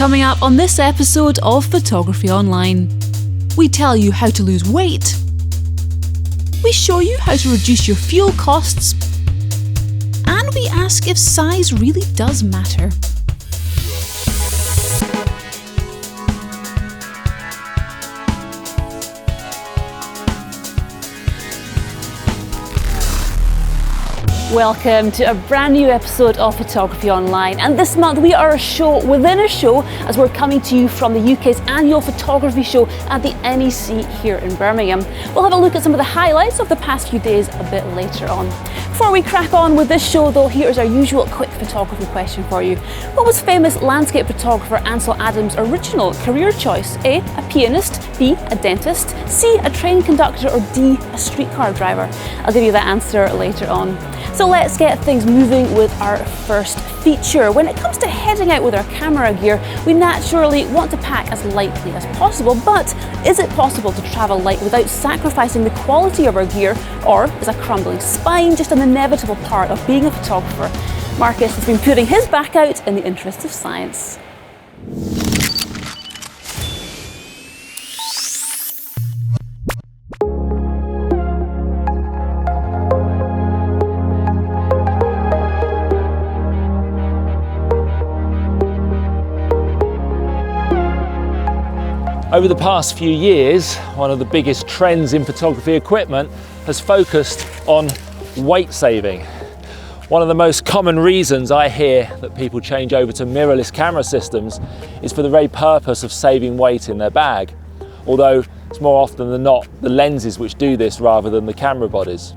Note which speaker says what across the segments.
Speaker 1: Coming up on this episode of Photography Online, we tell you how to lose weight, we show you how to reduce your fuel costs, and we ask if size really does matter. Welcome to a brand new episode of Photography Online, and this month we are a show within a show as we're coming to you from the UK's annual photography show at the NEC here in Birmingham. We'll have a look at some of the highlights of the past few days a bit later on. Before we crack on with this show though, here's our usual quick photography question for you. What was famous landscape photographer Ansel Adams' original career choice? A pianist, B, a dentist, C, a train conductor, or D, a streetcar driver? I'll give you that answer later on. So let's get things moving with our first feature. When it comes to heading out with our camera gear, we naturally want to pack as lightly as possible, but is it possible to travel light without sacrificing the quality of our gear, or is a crumbling spine just an inevitable part of being a photographer? Marcus has been putting his back out in the interest of science.
Speaker 2: Over the past few years, one of the biggest trends in photography equipment has focused on weight saving. One of the most common reasons I hear that people change over to mirrorless camera systems is for the very purpose of saving weight in their bag. Although it's more often than not the lenses which do this rather than the camera bodies.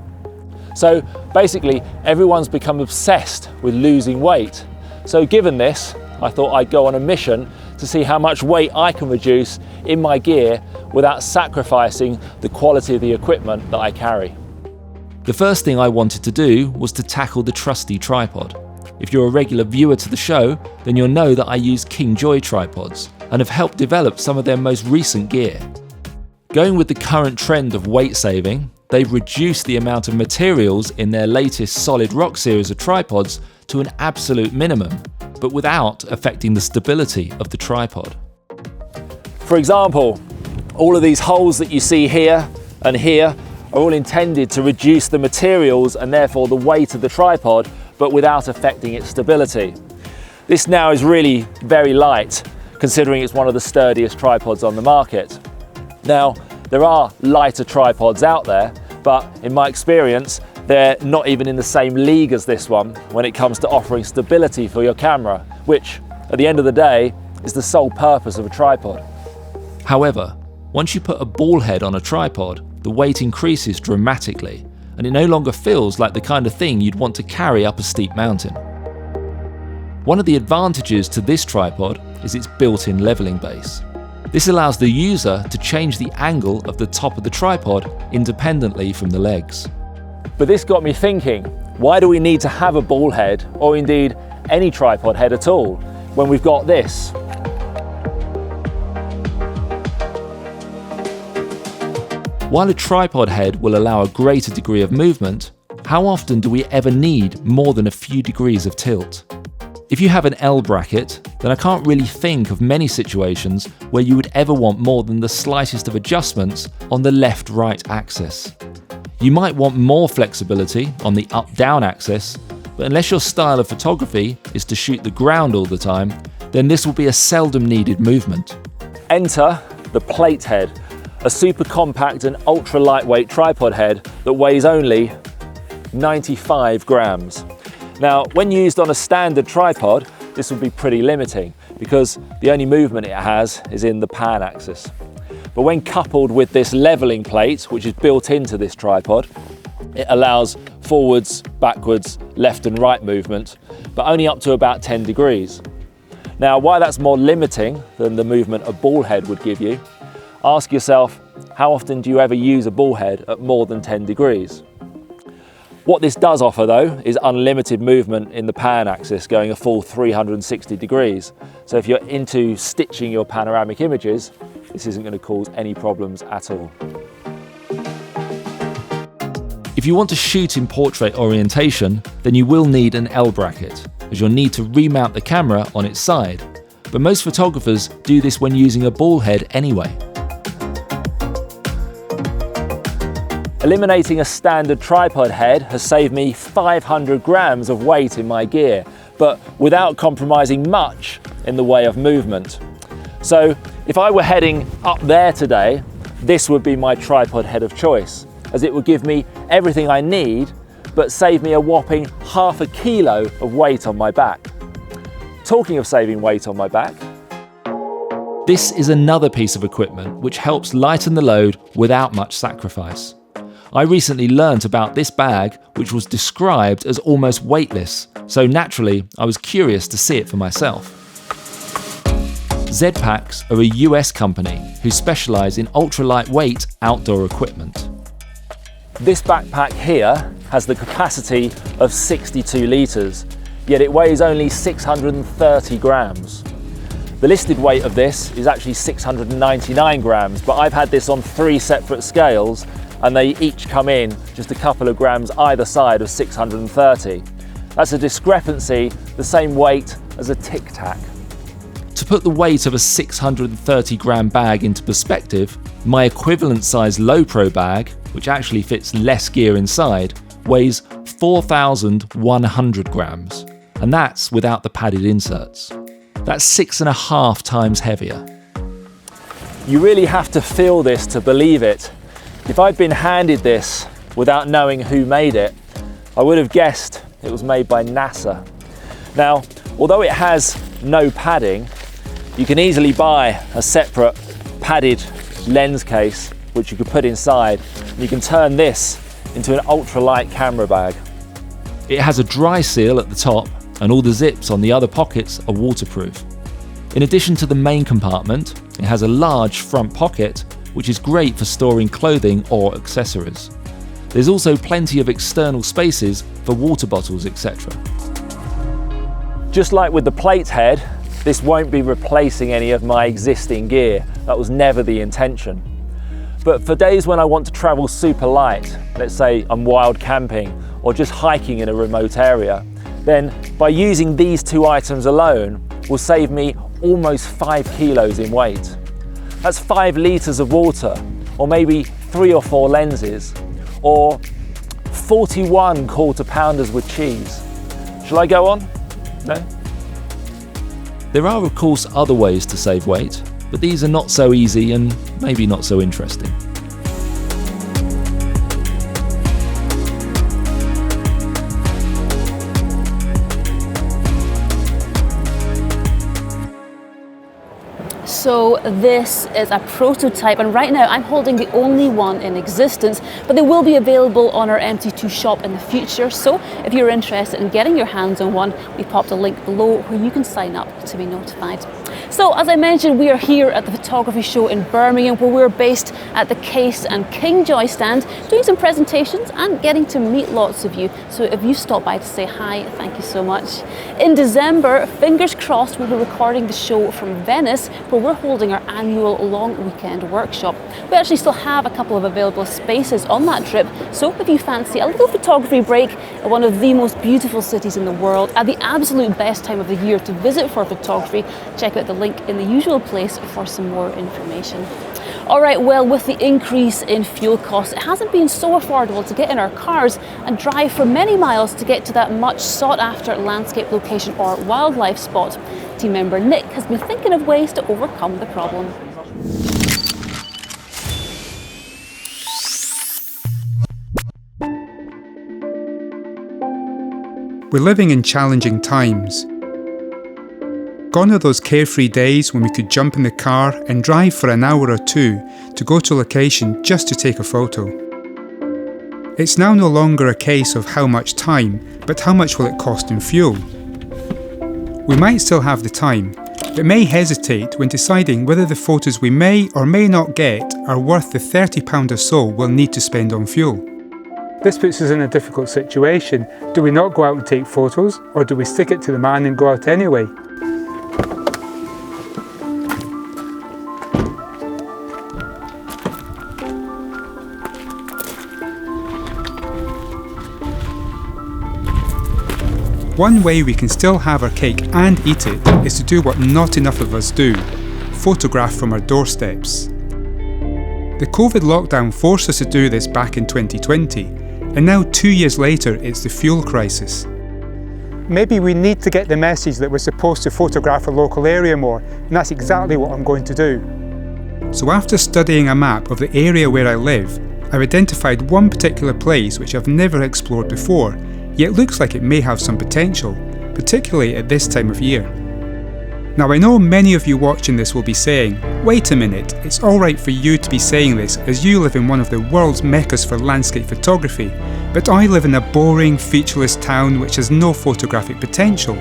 Speaker 2: So basically everyone's become obsessed with losing weight. So given this, I thought I'd go on a mission to see how much weight I can reduce in my gear without sacrificing the quality of the equipment that I carry.
Speaker 3: The first thing I wanted to do was to tackle the trusty tripod. If you're a regular viewer to the show, then you'll know that I use King Joy tripods and have helped develop some of their most recent gear. Going with the current trend of weight saving, they've reduced the amount of materials in their latest Solid Rock series of tripods to an absolute minimum, but without affecting the stability of the tripod.
Speaker 2: For example, all of these holes that you see here and here are all intended to reduce the materials and therefore the weight of the tripod, but without affecting its stability. This now is really very light, considering it's one of the sturdiest tripods on the market. Now, there are lighter tripods out there, but in my experience, they're not even in the same league as this one when it comes to offering stability for your camera, which, at the end of the day, is the sole purpose of a tripod.
Speaker 3: However, once you put a ball head on a tripod, the weight increases dramatically, and it no longer feels like the kind of thing you'd want to carry up a steep mountain. One of the advantages to this tripod is its built-in leveling base. This allows the user to change the angle of the top of the tripod independently from the legs.
Speaker 2: But this got me thinking, why do we need to have a ball head, or indeed any tripod head at all, when we've got this?
Speaker 3: While a tripod head will allow a greater degree of movement, how often do we ever need more than a few degrees of tilt? If you have an L bracket, then I can't really think of many situations where you would ever want more than the slightest of adjustments on the left-right axis. You might want more flexibility on the up-down axis, but unless your style of photography is to shoot the ground all the time, then this will be a seldom needed movement.
Speaker 2: Enter the plate head, a super compact and ultra lightweight tripod head that weighs only 95 grams. Now, when used on a standard tripod, this would be pretty limiting because the only movement it has is in the pan axis. But when coupled with this leveling plate, which is built into this tripod, it allows forwards, backwards, left and right movement, but only up to about 10 degrees. Now, why that's more limiting than the movement a ball head would give you, ask yourself, how often do you ever use a ball head at more than 10 degrees? What this does offer though is unlimited movement in the pan axis, going a full 360 degrees. So if you're into stitching your panoramic images, this isn't going to cause any problems at all.
Speaker 3: If you want to shoot in portrait orientation, then you will need an L bracket, as you'll need to remount the camera on its side. but most photographers do this when using a ball head anyway.
Speaker 2: Eliminating a standard tripod head has saved me 500 grams of weight in my gear, but without compromising much in the way of movement. So if I were heading up there today, this would be my tripod head of choice, as it would give me everything I need, but save me a whopping half a kilo of weight on my back. Talking of saving weight on my back,
Speaker 3: this is another piece of equipment which helps lighten the load without much sacrifice. I recently learnt about this bag, which was described as almost weightless, so naturally I was curious to see it for myself. Z-Packs are a US company who specialise in ultra-lightweight outdoor equipment.
Speaker 2: this backpack here has the capacity of 62 litres, yet it weighs only 630 grams. The listed weight of this is actually 699 grams, but I've had this on 3 separate scales and they each come in just a couple of grams either side of 630. That's a discrepancy the same weight as a Tic Tac.
Speaker 3: To put the weight of a 630 gram bag into perspective, my equivalent size low pro bag, which actually fits less gear inside, weighs 4,100 grams, and that's without the padded inserts. That's 6.5 times heavier.
Speaker 2: You really have to feel this to believe it. If I'd been handed this without knowing who made it, I would have guessed it was made by NASA. Now, although it has no padding, you can easily buy a separate padded lens case which you could put inside, and you can turn this into an ultralight camera bag.
Speaker 3: It has a dry seal at the top, and all the zips on the other pockets are waterproof. In addition to the main compartment, it has a large front pocket, which is great for storing clothing or accessories. There's also plenty of external spaces for water bottles, etc.
Speaker 2: Just like with the plate head, this won't be replacing any of my existing gear. That was never the intention. But for days when I want to travel super light, let's say I'm wild camping or just hiking in a remote area, then by using these 2 items alone will save me almost 5 kilos in weight. That's 5 litres of water, or maybe 3 or 4 lenses, or 41 quarter pounders with cheese. Shall I go on? No?
Speaker 3: There are of course other ways to save weight, but these are not so easy and maybe not so interesting.
Speaker 1: So this is a prototype, and right now I'm holding the only one in existence, but they will be available on our MT2 shop in the future. So if you're interested in getting your hands on one, we popped a link below where you can sign up to be notified. So as I mentioned, we are here at the photography show in Birmingham, where we're based at the Case and Kingjoy stand, doing some presentations and getting to meet lots of you. So if you stop by to say hi, thank you so much. In December, fingers crossed, we'll be recording the show from Venice, where we're holding our annual long weekend workshop. We actually still have a couple of available spaces on that trip, so if you fancy a little photography break at one of the most beautiful cities in the world, at the absolute best time of the year to visit for photography, check out the link in the usual place for some more information. Alright, well, with the increase in fuel costs, it hasn't been so affordable to get in our cars and drive for many miles to get to that much sought after landscape location or wildlife spot. Team member Nick has been thinking of ways to overcome the problem.
Speaker 4: We're living in challenging times. Gone are those carefree days when we could jump in the car and drive for an hour or 2 to go to a location just to take a photo. It's now no longer a case of how much time, but how much will it cost in fuel. We might still have the time, but may hesitate when deciding whether the photos we may or may not get are worth the £30 or so we'll need to spend on fuel.
Speaker 5: This puts us in a difficult situation. Do we not go out and take photos, or do we stick it to the man and go out anyway?
Speaker 4: One way we can still have our cake and eat it is to do what not enough of us do: photograph from our doorsteps. The COVID lockdown forced us to do this back in 2020, and now 2 years later it's the fuel crisis.
Speaker 5: Maybe we need to get the message that we're supposed to photograph our local area more, and that's exactly what I'm going to do.
Speaker 4: So after studying a map of the area where I live, I've identified one particular place which I've never explored before, yet looks like it may have some potential, particularly at this time of year. Now I know many of you watching this will be saying, wait a minute, it's alright for you to be saying this as you live in one of the world's meccas for landscape photography, but I live in a boring, featureless town which has no photographic potential.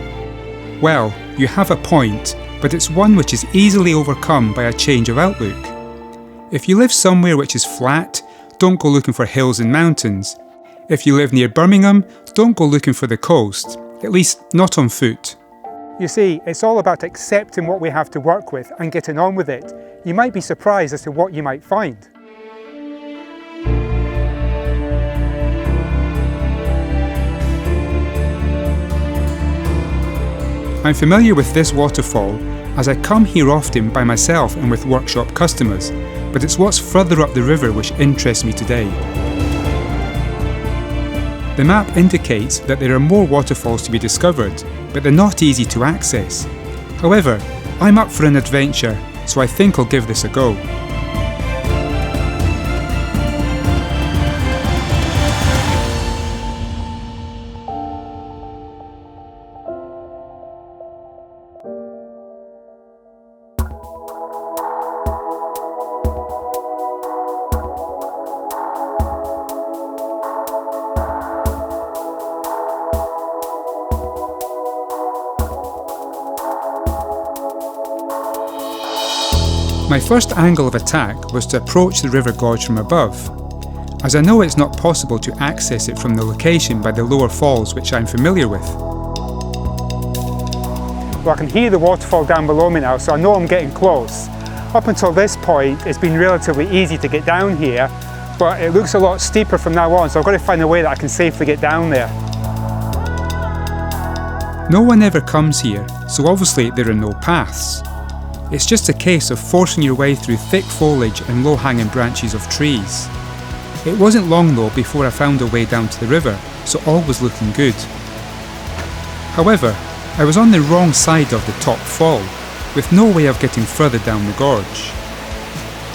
Speaker 4: Well, you have a point, but it's one which is easily overcome by a change of outlook. If you live somewhere which is flat, don't go looking for hills and mountains. If you live near Birmingham, don't go looking for the coast, at least not on foot.
Speaker 5: You see, it's all about accepting what we have to work with and getting on with it. You might be surprised as to what you might find.
Speaker 4: I'm familiar with this waterfall as I come here often by myself and with workshop customers, but it's what's further up the river which interests me today. The map indicates that there are more waterfalls to be discovered, but they're not easy to access. However, I'm up for an adventure, so I think I'll give this a go. My first angle of attack was to approach the river gorge from above, as I know it's not possible to access it from the location by the lower falls which I'm familiar with.
Speaker 5: Well, I can hear the waterfall down below me now, so I know I'm getting close. Up until this point, it's been relatively easy to get down here, but it looks a lot steeper from now on, so I've got to find a way that I can safely get down there.
Speaker 4: No one ever comes here, so obviously there are no paths. It's just a case of forcing your way through thick foliage and low-hanging branches of trees. It wasn't long though before I found a way down to the river, so all was looking good. However, I was on the wrong side of the top fall, with no way of getting further down the gorge.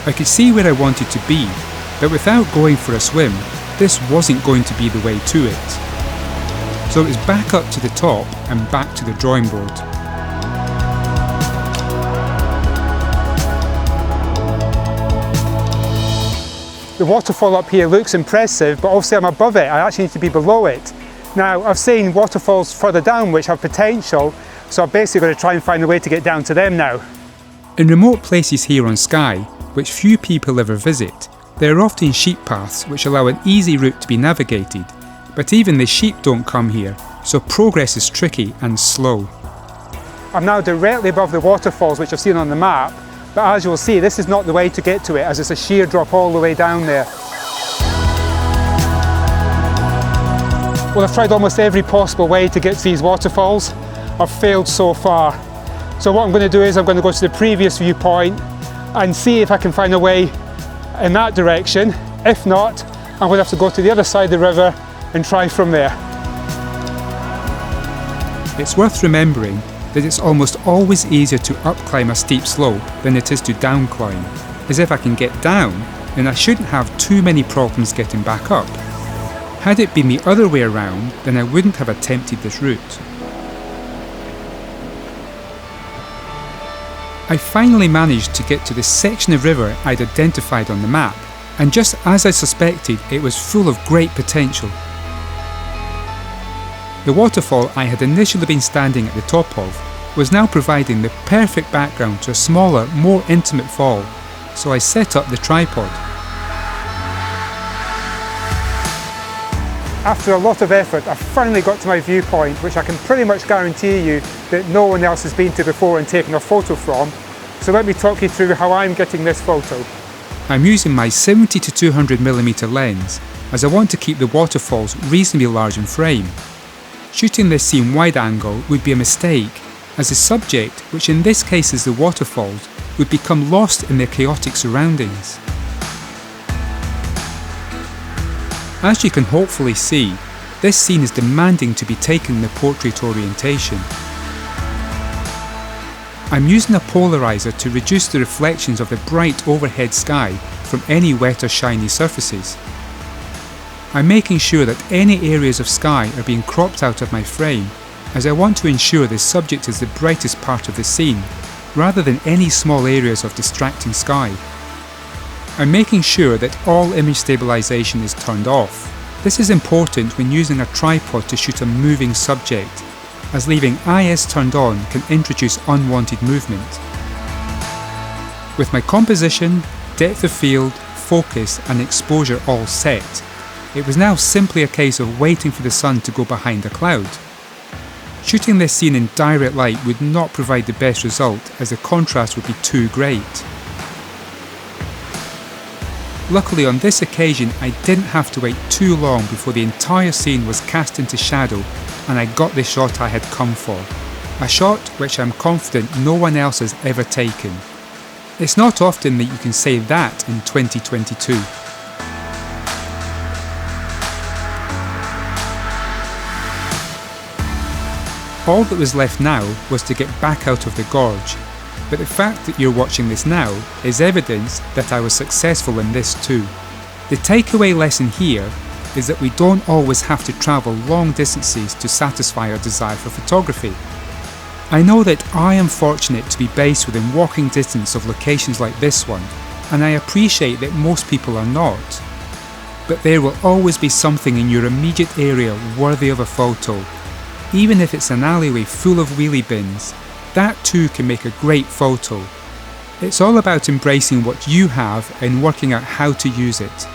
Speaker 4: I could see where I wanted to be, but without going for a swim, this wasn't going to be the way to it. So it was back up to the top and back to the drawing board.
Speaker 5: The waterfall up here looks impressive, but obviously I'm above it. I actually need to be below it. Now, I've seen waterfalls further down which have potential, so I'm basically going to try and find a way to get down to them now.
Speaker 4: In remote places here on Skye, which few people ever visit, there are often sheep paths which allow an easy route to be navigated, but even the sheep don't come here, so progress is tricky and slow.
Speaker 5: I'm now directly above the waterfalls which I've seen on the map, but as you'll see, this is not the way to get to it, as it's a sheer drop all the way down there. Well, I've tried almost every possible way to get to these waterfalls. I've failed so far. So what I'm going to do is I'm going to go to the previous viewpoint and see if I can find a way in that direction. If not, I'm going to have to go to the other side of the river and try from there.
Speaker 4: It's worth remembering that it's almost always easier to up-climb a steep slope than it is to down-climb, as if I can get down, then I shouldn't have too many problems getting back up. Had it been the other way around, then I wouldn't have attempted this route. I finally managed to get to the section of river I'd identified on the map, and just as I suspected, it was full of great potential. The waterfall I had initially been standing at the top of was now providing the perfect background to a smaller, more intimate fall, so I set up the tripod.
Speaker 5: After a lot of effort, I finally got to my viewpoint, which I can pretty much guarantee you that no one else has been to before and taken a photo from. So let me talk you through how I'm getting this photo.
Speaker 4: I'm using my 70 to 200mm lens, as I want to keep the waterfalls reasonably large in frame. Shooting this scene wide angle would be a mistake, as the subject, which in this case is the waterfalls, would become lost in their chaotic surroundings. As you can hopefully see, this scene is demanding to be taken in the portrait orientation. I'm using a polarizer to reduce the reflections of the bright overhead sky from any wet or shiny surfaces. I'm making sure that any areas of sky are being cropped out of my frame, as I want to ensure the subject is the brightest part of the scene, rather than any small areas of distracting sky. I'm making sure that all image stabilization is turned off. This is important when using a tripod to shoot a moving subject, as leaving IS turned on can introduce unwanted movement. With my composition, depth of field, focus and exposure all set, it was now simply a case of waiting for the sun to go behind a cloud. Shooting this scene in direct light would not provide the best result, as the contrast would be too great. Luckily on this occasion I didn't have to wait too long before the entire scene was cast into shadow and I got the shot I had come for. A shot which I'm confident no one else has ever taken. It's not often that you can say that in 2022. All that was left now was to get back out of the gorge, but the fact that you're watching this now is evidence that I was successful in this too. The takeaway lesson here is that we don't always have to travel long distances to satisfy our desire for photography. I know that I am fortunate to be based within walking distance of locations like this one, and I appreciate that most people are not. But there will always be something in your immediate area worthy of a photo. Even if it's an alleyway full of wheelie bins, that too can make a great photo. It's all about embracing what you have and working out how to use it.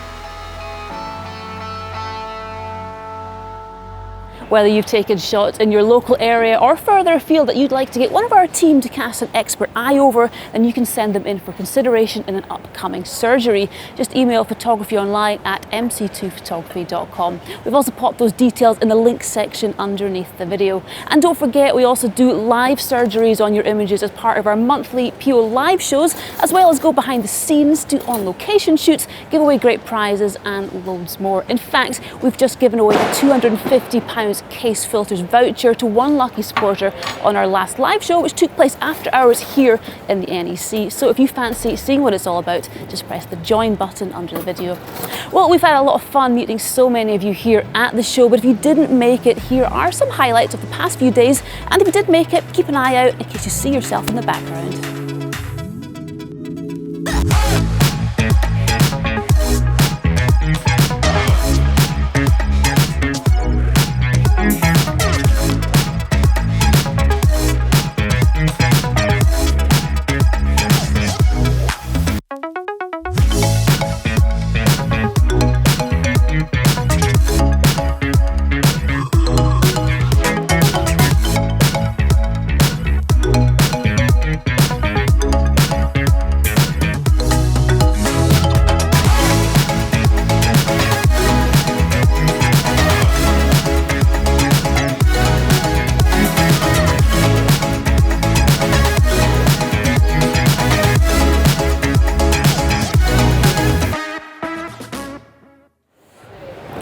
Speaker 1: Whether you've taken shots in your local area or further afield that you'd like to get one of our team to cast an expert eye over, then you can send them in for consideration in an upcoming surgery. Just email photographyonline@mc2photography.com. We've also popped those details in the link section underneath the video. And don't forget, we also do live surgeries on your images as part of our monthly PO live shows, as well as go behind the scenes, do on-location shoots, give away great prizes and loads more. In fact, we've just given away a £250 Case Filters voucher to one lucky supporter on our last live show, which took place after hours here in the NEC. So if you fancy seeing what it's all about, just press the join button under the video. Well, we've had a lot of fun meeting so many of you here at the show, but if you didn't make it, here are some highlights of the past few days. And if you did make it, keep an eye out in case you see yourself in the background.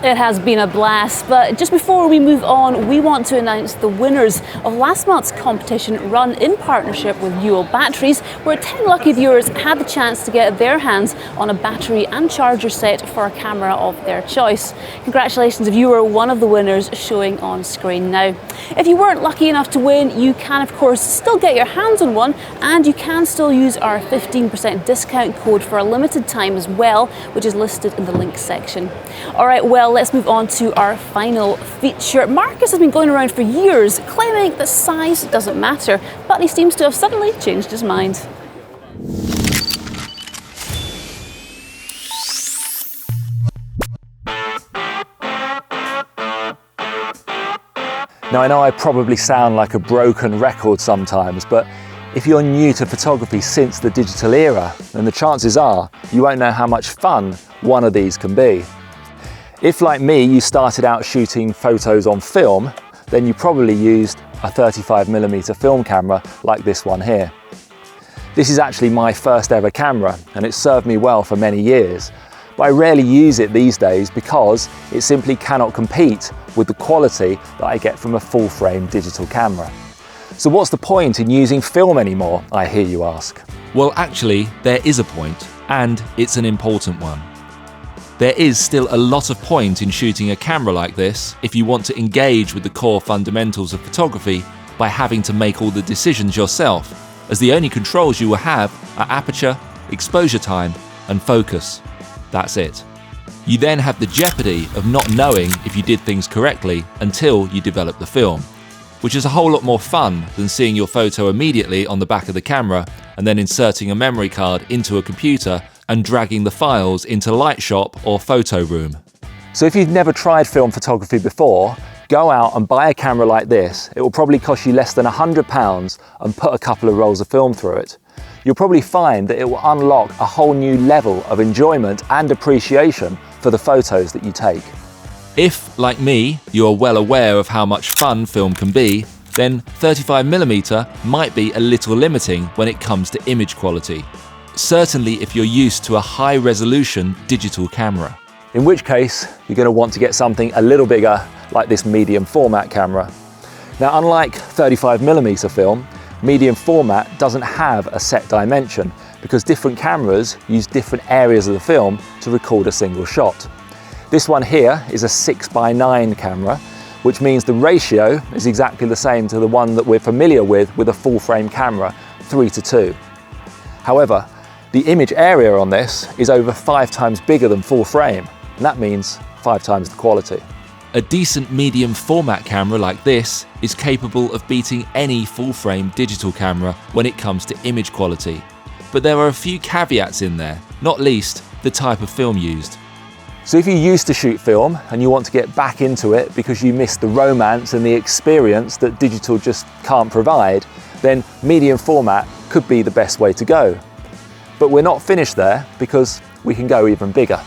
Speaker 1: It has been a blast, but just before we move on, we want to announce the winners of last month's competition run in partnership with UL Batteries, where 10 lucky viewers had the chance to get their hands on a battery and charger set for a camera of their choice. Congratulations if you were one of the winners showing on screen now. If you weren't lucky enough to win, you can of course still get your hands on one, and you can still use our 15% discount code for a limited time as well, which is listed in the link section. Alright, well, let's move on to our final feature. Marcus has been going around for years claiming that size doesn't matter, but he seems to have suddenly changed his mind.
Speaker 2: Now, I know I probably sound like a broken record sometimes, but if you're new to photography since the digital era, then the chances are you won't know how much fun one of these can be. If, like me, you started out shooting photos on film, then you probably used a 35mm film camera like this one here. This is actually my first ever camera, and it served me well for many years, but I rarely use it these days because it simply cannot compete with the quality that I get from a full-frame digital camera. So what's the point in using film anymore, I hear you ask?
Speaker 3: Well, actually, there is a point, and it's an important one. There is still a lot of point in shooting a camera like this if you want to engage with the core fundamentals of photography by having to make all the decisions yourself, as the only controls you will have are aperture, exposure time, and focus. That's it. You then have the jeopardy of not knowing if you did things correctly until you develop the film, which is a whole lot more fun than seeing your photo immediately on the back of the camera and then inserting a memory card into a computer and dragging the files into Lightshop or Photo Room.
Speaker 2: So if you've never tried film photography before, go out and buy a camera like this. It will probably cost you less than £100 and put a couple of rolls of film through it. You'll probably find that it will unlock a whole new level of enjoyment and appreciation for the photos that you take.
Speaker 3: If, like me, you are well aware of how much fun film can be, then 35mm might be a little limiting when it comes to image quality. Certainly if you're used to a high-resolution digital camera.
Speaker 2: In which case, you're going to want to get something a little bigger, like this medium format camera. Now, unlike 35mm film, medium format doesn't have a set dimension because different cameras use different areas of the film to record a single shot. This one here is a 6:9 camera, which means the ratio is exactly the same to the one that we're familiar with a full-frame camera, 3:2. However, the image area on this is over 5 times bigger than full frame, and that means 5 times the quality.
Speaker 3: A decent medium format camera like this is capable of beating any full-frame digital camera when it comes to image quality. But there are a few caveats in there, not least the type of film used.
Speaker 2: So if you used to shoot film and you want to get back into it because you missed the romance and the experience that digital just can't provide, then medium format could be the best way to go. But we're not finished there because we can go even bigger.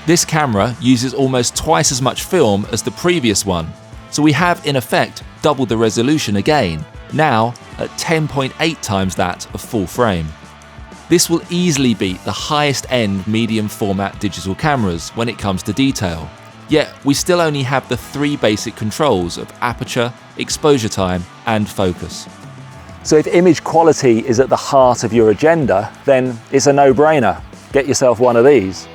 Speaker 3: This camera uses almost twice as much film as the previous one, so we have in effect doubled the resolution again, now at 10.8 times that of full frame. This will easily beat the highest end medium format digital cameras when it comes to detail, yet we still only have the 3 basic controls of aperture, exposure time and focus.
Speaker 2: So if image quality is at the heart of your agenda, then it's a no-brainer. Get yourself one of these.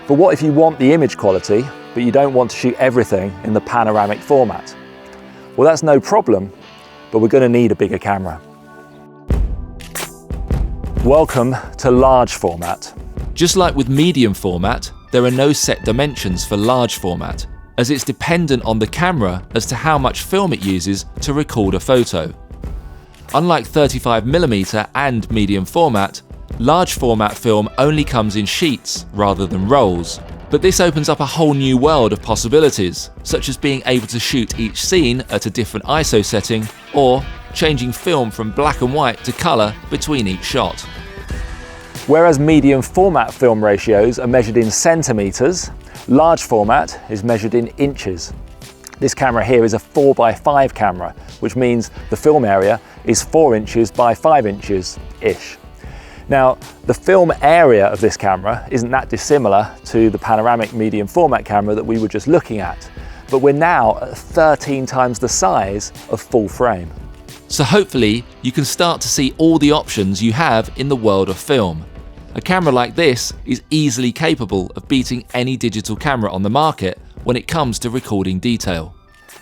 Speaker 2: But what if you want the image quality, but you don't want to shoot everything in the panoramic format? Well, that's no problem, but we're going to need a bigger camera. Welcome to large format.
Speaker 3: Just like with medium format, there are no set dimensions for large format, as it's dependent on the camera as to how much film it uses to record a photo. Unlike 35mm and medium format, large format film only comes in sheets rather than rolls. But this opens up a whole new world of possibilities, such as being able to shoot each scene at a different ISO setting, or changing film from black and white to colour between each shot.
Speaker 2: Whereas medium format film ratios are measured in centimetres, large format is measured in inches. This camera here is a 4:5 camera, which means the film area is 4 inches by 5 inches-ish. Now, the film area of this camera isn't that dissimilar to the panoramic medium format camera that we were just looking at, but we're now at 13 times the size of full frame.
Speaker 3: So hopefully you can start to see all the options you have in the world of film. A camera like this is easily capable of beating any digital camera on the market when it comes to recording detail.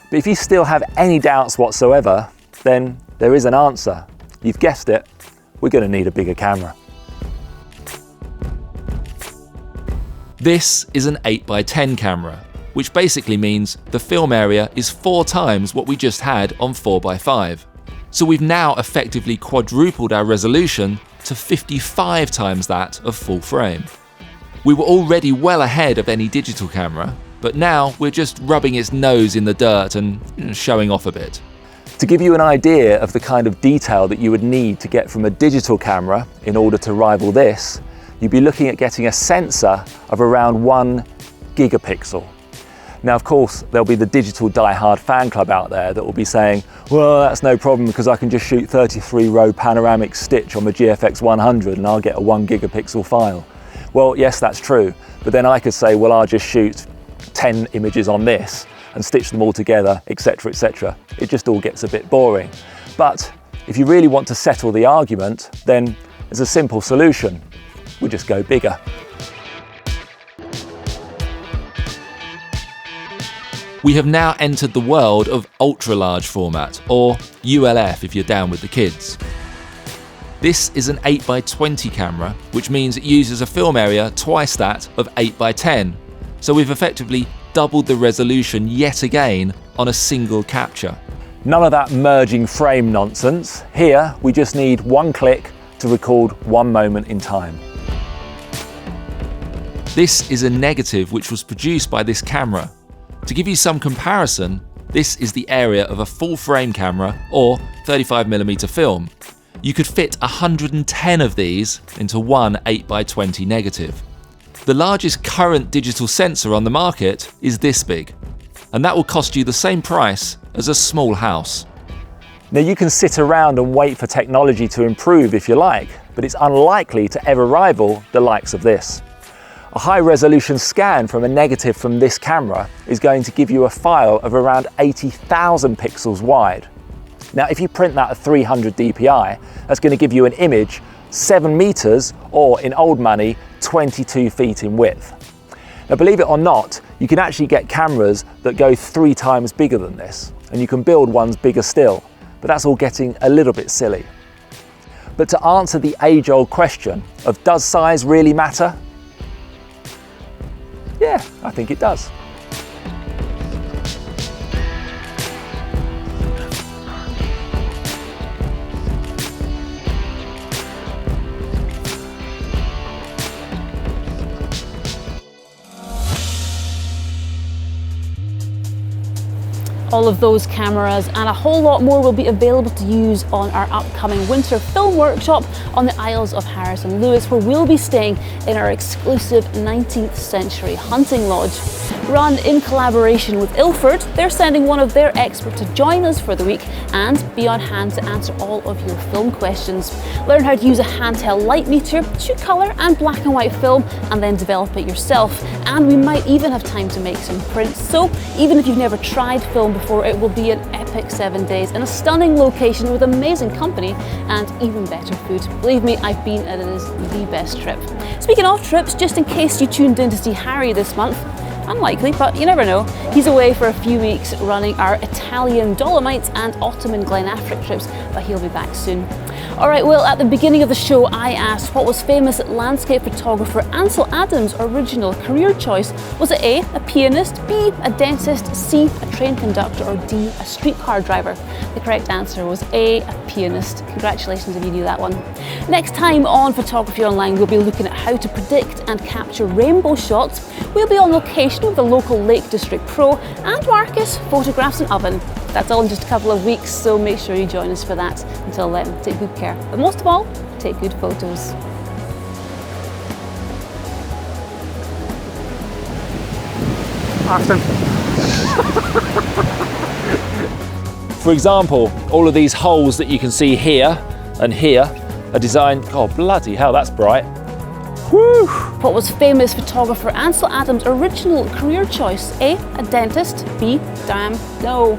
Speaker 2: But if you still have any doubts whatsoever, then there is an answer. You've guessed it, we're going to need a bigger camera.
Speaker 3: This is an 8x10 camera, which basically means the film area is 4 times what we just had on 4x5. So we've now effectively quadrupled our resolution to 55 times that of full frame. We were already well ahead of any digital camera, but now we're just rubbing its nose in the dirt and showing off a bit.
Speaker 2: To give you an idea of the kind of detail that you would need to get from a digital camera in order to rival this, you'd be looking at getting a sensor of around 1 gigapixel. Now, of course, there'll be the digital die-hard fan club out there that will be saying, well, that's no problem because I can just shoot 33-row panoramic stitch on the GFX 100 and I'll get a 1 gigapixel file. Well, yes, that's true. But then I could say, well, I'll just shoot 10 images on this and stitch them all together, etc., etc. It just all gets a bit boring. But if you really want to settle the argument, then there's a simple solution. We just go bigger.
Speaker 3: We have now entered the world of ultra-large format, or ULF if you're down with the kids. This is an 8x20 camera, which means it uses a film area twice that of 8x10. So we've effectively doubled the resolution yet again on a single capture.
Speaker 2: None of that merging frame nonsense. Here, we just need one click to record one moment in time.
Speaker 3: This is a negative which was produced by this camera. To give you some comparison, this is the area of a full frame camera or 35mm film. You could fit 110 of these into one 8x20 negative. The largest current digital sensor on the market is this big, and that will cost you the same price as a small house.
Speaker 2: Now, you can sit around and wait for technology to improve if you like, but it's unlikely to ever rival the likes of this. A high-resolution scan from a negative from this camera is going to give you a file of around 80,000 pixels wide. Now, if you print that at 300 dpi, that's going to give you an image 7 meters, or in old money, 22 feet in width. Now, believe it or not, you can actually get cameras that go 3 times bigger than this, and you can build ones bigger still, but that's all getting a little bit silly. But to answer the age-old question of does size really matter? Yeah, I think it does.
Speaker 1: All of those cameras and a whole lot more will be available to use on our upcoming winter film workshop on the Isles of Harris and Lewis, where we'll be staying in our exclusive 19th century hunting lodge. Run in collaboration with Ilford, they're sending one of their experts to join us for the week and be on hand to answer all of your film questions. Learn how to use a handheld light meter, shoot colour and black and white film, and then develop it yourself. And we might even have time to make some prints. So even if you've never tried film before, it will be an epic 7 days in a stunning location with amazing company and even better food. Believe me, I've been and it is the best trip. Speaking of trips, just in case you tuned in to see Harry this month, unlikely, but you never know, he's away for a few weeks running our Italian Dolomites and Ottoman Glen Afric trips, but he'll be back soon. Alright, well, at the beginning of the show I asked what was famous landscape photographer Ansel Adams' original career choice. Was it A, a pianist, B, a dentist, C, a train conductor, or D, a streetcar driver? The correct answer was A, a pianist. Congratulations if you knew that one. Next time on Photography Online, we'll be looking at how to predict and capture rainbow shots. We'll be on location with the local Lake District Pro, and Marcus photographs an oven. That's all in just a couple of weeks, so make sure you join us for that. Until then, take good care. But most of all, take good photos.
Speaker 5: Afton.
Speaker 2: For example, all of these holes that you can see here and here are designed, oh bloody hell, that's bright. Woo!
Speaker 1: What was famous photographer Ansel Adams' original career choice? A, a dentist, B, damn, no.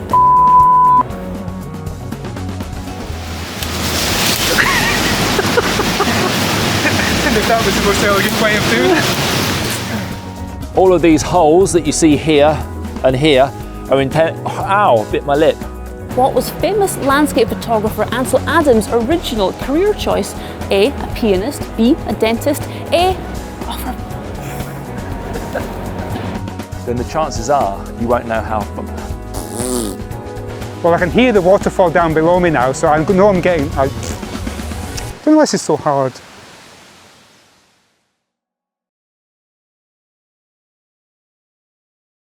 Speaker 5: If that was the most elegant way of doing it.
Speaker 2: All of these holes that you see here and here are intended, ow, bit my lip.
Speaker 1: What was famous landscape photographer Ansel Adams' original career choice? A, a pianist, B, a dentist, A,
Speaker 2: Then the chances are you won't know how.
Speaker 5: Well, I can hear the waterfall down below me now, so I know I'm getting. I don't know why this is so hard.